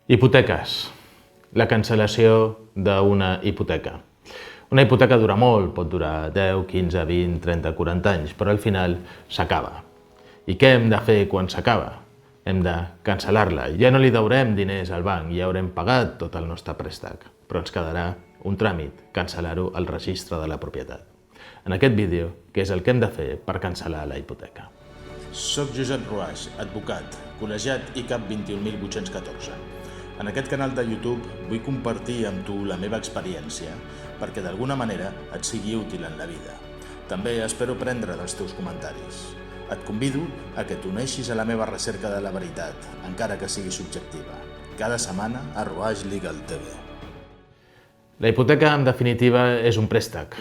Hipoteques. La cancel·lació d'una hipoteca. Una hipoteca dura molt, pot durar 10, 15, 20, 30, 40 anys, però al final s'acaba. I què hem de fer quan s'acaba? Hem de cancel·lar-la. Ja no li deurem diners al banc, ja haurem pagat tot el nostre préstec, però ens quedarà un tràmit, cancel·lar-ho al registre de la propietat. En aquest vídeo, què és el que hem de fer per cancel·lar la hipoteca? Soc Josep Ruaix, advocat, col·legiat i CAP 21814. En aquest canal de YouTube vull compartir amb tu la meva experiència perquè d'alguna manera et sigui útil en la vida. També espero aprendre dels teus comentaris. Et convido a que t'uneixis a la meva recerca de la veritat, encara que sigui subjectiva. Cada setmana a Ruaix Legal TV. La hipoteca, en definitiva, és un préstec.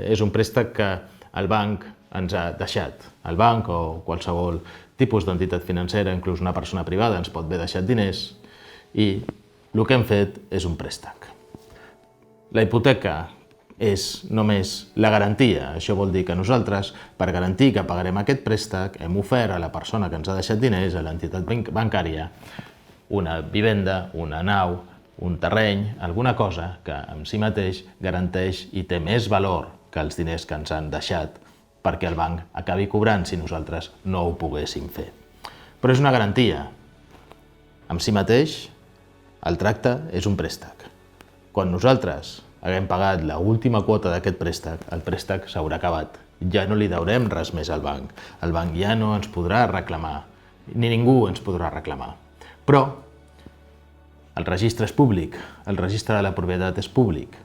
És un préstec que el banc ens ha deixat. El banc o qualsevol tipus d'entitat financera, inclús una persona privada, ens pot haver deixat diners i el que hem fet és un préstec. La hipoteca és només la garantia. Això vol dir que nosaltres, per garantir que pagarem aquest préstec, hem ofert a la persona que ens ha deixat diners, a l'entitat bancària, una vivenda, una nau, un terreny, alguna cosa que en si mateix garanteix i té més valor que els diners que ens han deixat perquè el banc acabi cobrant si nosaltres no ho poguéssim fer. Però és una garantia. En si mateix, el tracte és un préstec. Quan nosaltres haguem pagat l'última quota d'aquest préstec, el préstec s'haurà acabat. Ja no li deurem res més al banc. El banc ja no ens podrà reclamar, ni ningú ens podrà reclamar. Però el registre és públic, el registre de la propietat és públic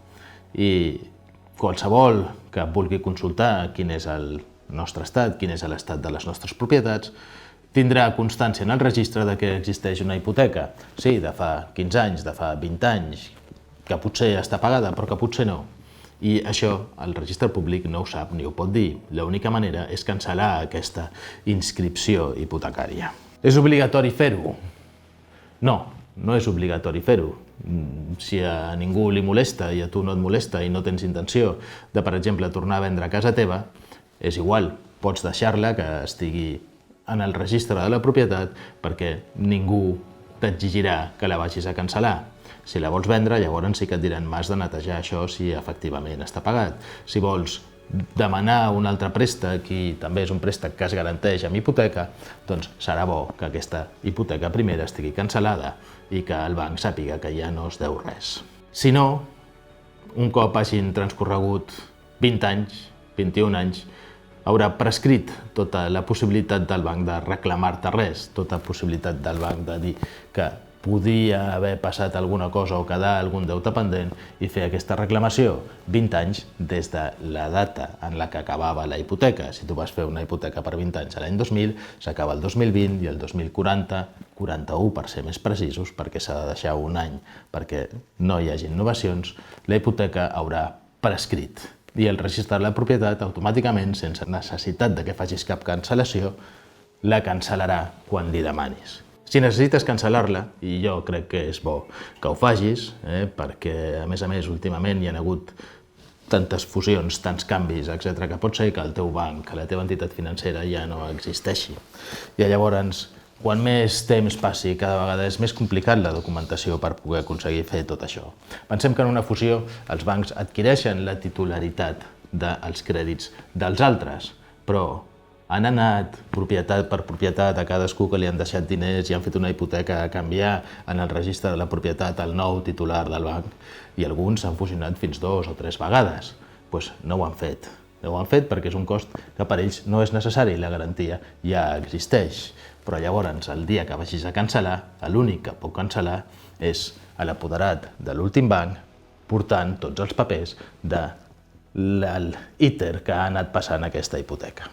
i qualsevol que vulgui consultar quin és el nostre estat, quin és l'estat de les nostres propietats, tindrà constància en el registre de que existeix una hipoteca. Sí, de fa 15 anys, de fa 20 anys, que potser està pagada, però que potser no. I això el registre públic no ho sap ni ho pot dir. L'única manera és cancel·lar aquesta inscripció hipotecària. És obligatori fer-ho? No, no és obligatori fer-ho. Si a ningú li molesta i a tu no et molesta i no tens intenció de, per exemple, tornar a vendre a casa teva, és igual, pots deixar-la que estigui en el registre de la propietat perquè ningú t'exigirà que la vagis a cancel·lar. Si la vols vendre, llavors sí que et diran m'has de netejar això si efectivament està pagat. Si vols demanar un altre préstec i també és un préstec que es garanteix amb hipoteca, doncs serà bo que aquesta hipoteca primera estigui cancel·lada i que el banc sàpiga que ja no es deu res. Si no, un cop hagin transcorregut 20 anys, 21 anys, haurà prescrit tota la possibilitat del banc de reclamar-te res, tota possibilitat del banc de dir que podia haver passat alguna cosa o quedar algun deute pendent i fer aquesta reclamació 20 anys des de la data en la que acabava la hipoteca. Si tu vas fer una hipoteca per 20 anys a l'any 2000, s'acaba el 2020 i el 2040, 41 per ser més precisos, perquè s'ha de deixar un any perquè no hi hagi innovacions, la hipoteca haurà prescrit. I el registre de la propietat automàticament, sense necessitat de que facis cap cancel·lació, la cancel·larà quan li demanis. Si necessites cancel·lar-la, i jo crec que és bo que ho facis, perquè a més, últimament hi ha hagut tantes fusions, tants canvis, etc., que pot ser que el teu banc, que la teva entitat financera ja no existeixi. I llavors, quan més temps passi, cada vegada és més complicat la documentació per poder aconseguir fer tot això. Pensem que en una fusió els bancs adquireixen la titularitat dels crèdits dels altres, però han anat propietat per propietat a cadascú que li han deixat diners i han fet una hipoteca a canviar en el registre de la propietat el nou titular del banc i alguns s'han fusionat fins 2 o 3 vegades. Doncs no ho han fet. No ho han fet perquè és un cost que per ells no és necessari, la garantia ja existeix. Però llavors, el dia que vagis a cancel·lar, l'únic que pot cancel·lar és l'apoderat de l'últim banc portant tots els papers de l'íter que ha anat passant aquesta hipoteca.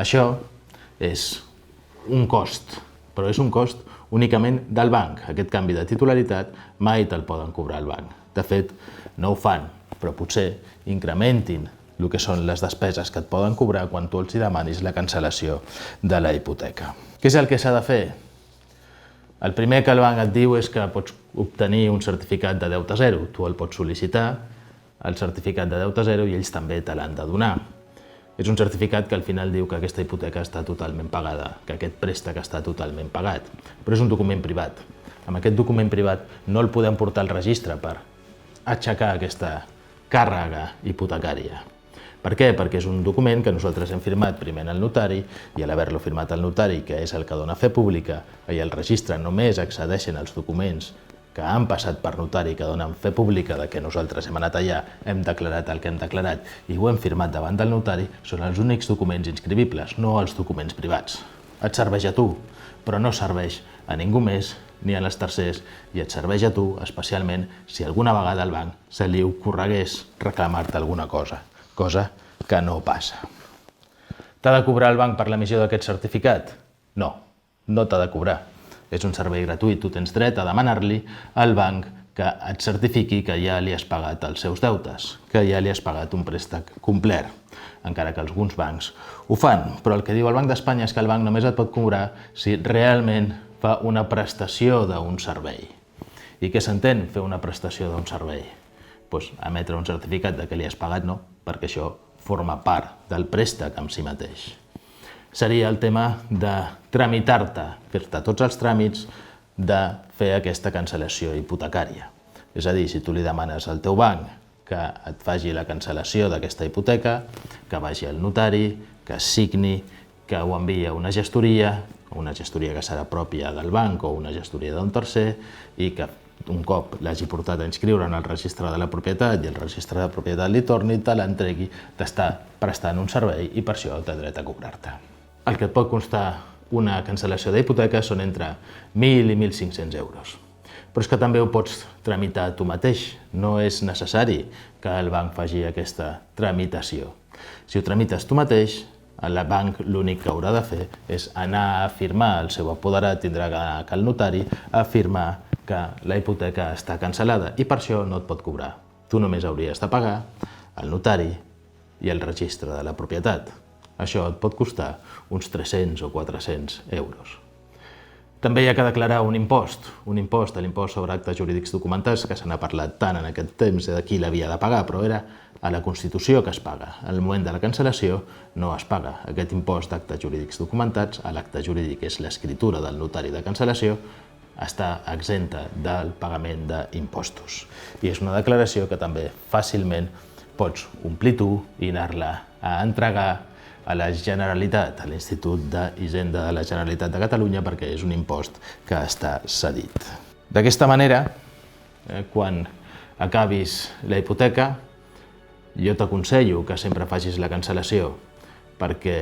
Això és un cost, però és un cost únicament del banc. Aquest canvi de titularitat mai te'l poden cobrar al banc. De fet, no ho fan, però potser incrementin el que són les despeses que et poden cobrar quan tu els demanis la cancel·lació de la hipoteca. Què és el que s'ha de fer? El primer que el banc et diu és que pots obtenir un certificat de deute zero. Tu el pots sol·licitar, el certificat de deute zero, i ells també te l'han de donar. És un certificat que al final diu que aquesta hipoteca està totalment pagada, que aquest préstec està totalment pagat, però és un document privat. amb aquest document privat no el podem portar al registre per aixecar aquesta càrrega hipotecària. Per què? Perquè és un document que nosaltres hem firmat primer en el notari i a l'haver-lo firmat al notari, que és el que dona fe pública, i al registre només accedeixen els documents que han passat per notari, que donen fe pública de que nosaltres hem anat allà, hem declarat el que hem declarat i ho hem firmat davant del notari, són els únics documents inscrivibles, no els documents privats. Et serveix a tu, però no serveix a ningú més ni a les tercers i et serveix a tu especialment si alguna vegada al banc se li ocorregués reclamar-te alguna cosa que no passa. T'ha de cobrar el banc per l'emissió d'aquest certificat? No, no t'ha de cobrar. És un servei gratuït, tu tens dret a demanar-li al banc que et certifiqui que ja li has pagat els seus deutes, que ja li has pagat un préstec complet, encara que alguns bancs ho fan. Però el que diu el Banc d'Espanya és que el banc només et pot cobrar si realment fa una prestació d'un servei. I què s'entén fer una prestació d'un servei? Doncs emetre un certificat de que li has pagat, no, perquè això forma part del préstec en si mateix. Seria el tema de tramitar-te, fer-te tots els tràmits de fer aquesta cancel·lació hipotecària. És a dir, si tu li demanes al teu banc que et faci la cancel·lació d'aquesta hipoteca, que vagi al notari, que signi, que ho enviï a una gestoria que serà pròpia del banc o una gestoria d'un tercer, i que un cop l'hagi portat a inscriure en el registre de la propietat i el registre de propietat li torni, te l'entregui, t'està prestant un servei i per això té dret a cobrar-te. El que et pot costar una cancel·lació d'hipoteca són entre 1.000 i 1.500 euros. Però és que també ho pots tramitar tu mateix. No és necessari que el banc faci aquesta tramitació. Si ho tramites tu mateix, el banc l'únic que haurà de fer és anar a firmar, el seu apoderat tindrà que anar al notari a firmar que la hipoteca està cancel·lada i per això no et pot cobrar. Tu només hauries de pagar el notari i el registre de la propietat. Això et pot costar uns 300 o 400 euros. També hi ha que declarar un impost, l'impost sobre actes jurídics documentats, que se n'ha parlat tant en aquest temps de qui l'havia de pagar, però era a la Constitució que es paga. Al moment de la cancel·lació no es paga. Aquest impost d'actes jurídics documentats, l'acte jurídic és l'escriptura del notari de cancel·lació, està exempta del pagament d'impostos. I és una declaració que també fàcilment pots omplir tu i anar-la a entregar a la Generalitat, a l'Institut d'Hisenda de la Generalitat de Catalunya, perquè és un impost que està cedit. D'aquesta manera, quan acabis la hipoteca, jo t'aconsello que sempre facis la cancel·lació, perquè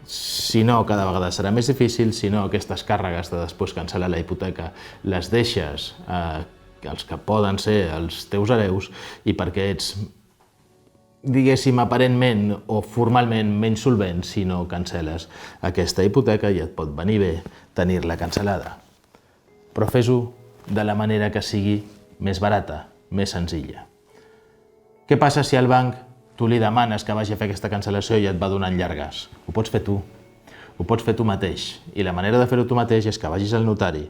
si no, cada vegada serà més difícil, si no, aquestes càrregues de després cancel·lar la hipoteca les deixes als que poden ser els teus hereus i perquè ets, diguéssim, aparentment o formalment menys solvent si no cancel·les aquesta hipoteca i et pot venir bé tenir-la cancel·lada. Però fes-ho de la manera que sigui més barata, més senzilla. Què passa si al banc tu li demanes que vagi a fer aquesta cancel·lació i et va donant llargues? Ho pots fer tu. Ho pots fer tu mateix. I la manera de fer-ho tu mateix és que vagis al notari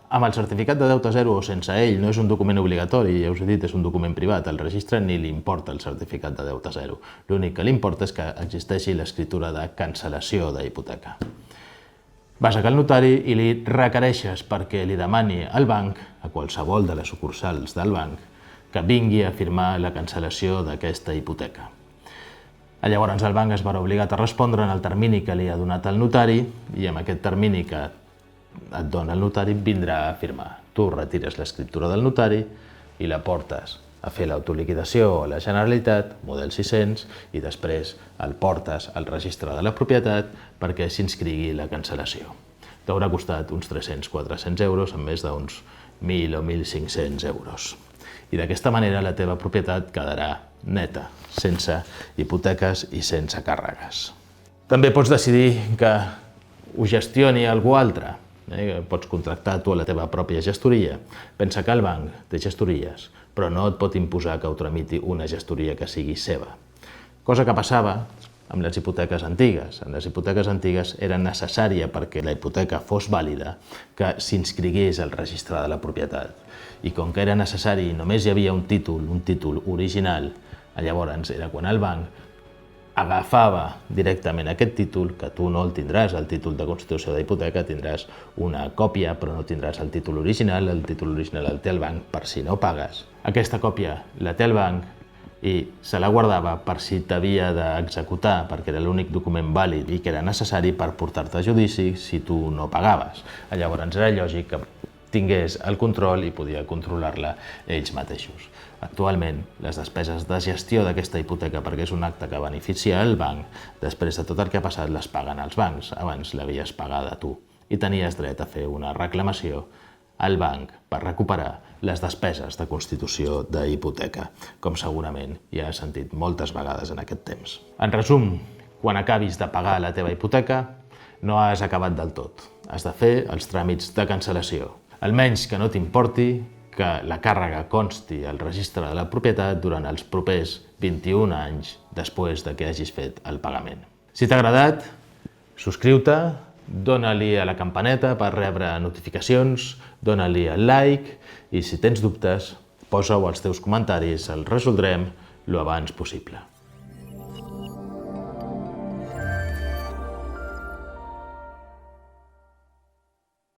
amb el certificat de deute zero o sense ell. No és un document obligatori, ja us he dit, és un document privat. Al registre ni li importa el certificat de deute zero. L'únic que li importa és que existeixi l'escriptura de cancel·lació d'hipoteca. Vas al notari i li requereixes perquè li demani al banc, a qualsevol de les sucursals del banc, que vingui a firmar la cancel·lació d'aquesta hipoteca. Llavors el banc es veurà obligat a respondre en el termini que li ha donat el notari i amb aquest termini que et dona el notari vindrà a firmar. Tu retires l'escriptura del notari i la portes a fer l'autoliquidació a la Generalitat, model 600, i després el portes al registre de la propietat perquè s'inscrigui la cancel·lació. T'haurà costat uns 300-400 euros amb més d'uns 1.000 o 1.500 euros. I d'aquesta manera la teva propietat quedarà neta, sense hipoteques i sense càrregues. També pots decidir que ho gestioni algú altre. Pots contractar tu a la teva pròpia gestoria. Pensa que el banc té gestories, però no et pot imposar que ho tramiti una gestoria que sigui seva. Cosa que passava amb les hipoteques antigues. En les hipoteques antigues era necessària perquè la hipoteca fos vàlida que s'inscrigués al registre de la propietat. I com que era necessari i només hi havia un títol original, llavors era quan el banc agafava directament aquest títol, que tu no el tindràs, el títol de constitució d'hipoteca, tindràs una còpia, però no tindràs el títol original el el té el banc per si no pagues. Aquesta còpia la té el banc i se la guardava per si t'havia d'executar, perquè era l'únic document vàlid i que era necessari per portar-te a judici si tu no pagaves. Llavors era lògic que tingués el control i podia controlar-la ells mateixos. Actualment, les despeses de gestió d'aquesta hipoteca, perquè és un acte que beneficia el banc, després de tot el que ha passat les paguen els bancs, abans l'havies pagada tu, i tenies dret a fer una reclamació al banc per recuperar les despeses de constitució d'hipoteca, com segurament ja has sentit moltes vegades en aquest temps. En resum, quan acabis de pagar la teva hipoteca, no has acabat del tot. Has de fer els tràmits de cancel·lació. Almenys que no t'importi que la càrrega consti al registre de la propietat durant els propers 21 anys després de que hagis fet el pagament. Si t'ha agradat, subscriu-te, dóna-li a la campaneta per rebre notificacions, dóna-li al like i si tens dubtes, posa-ho als teus comentaris, el resoldrem lo abans possible.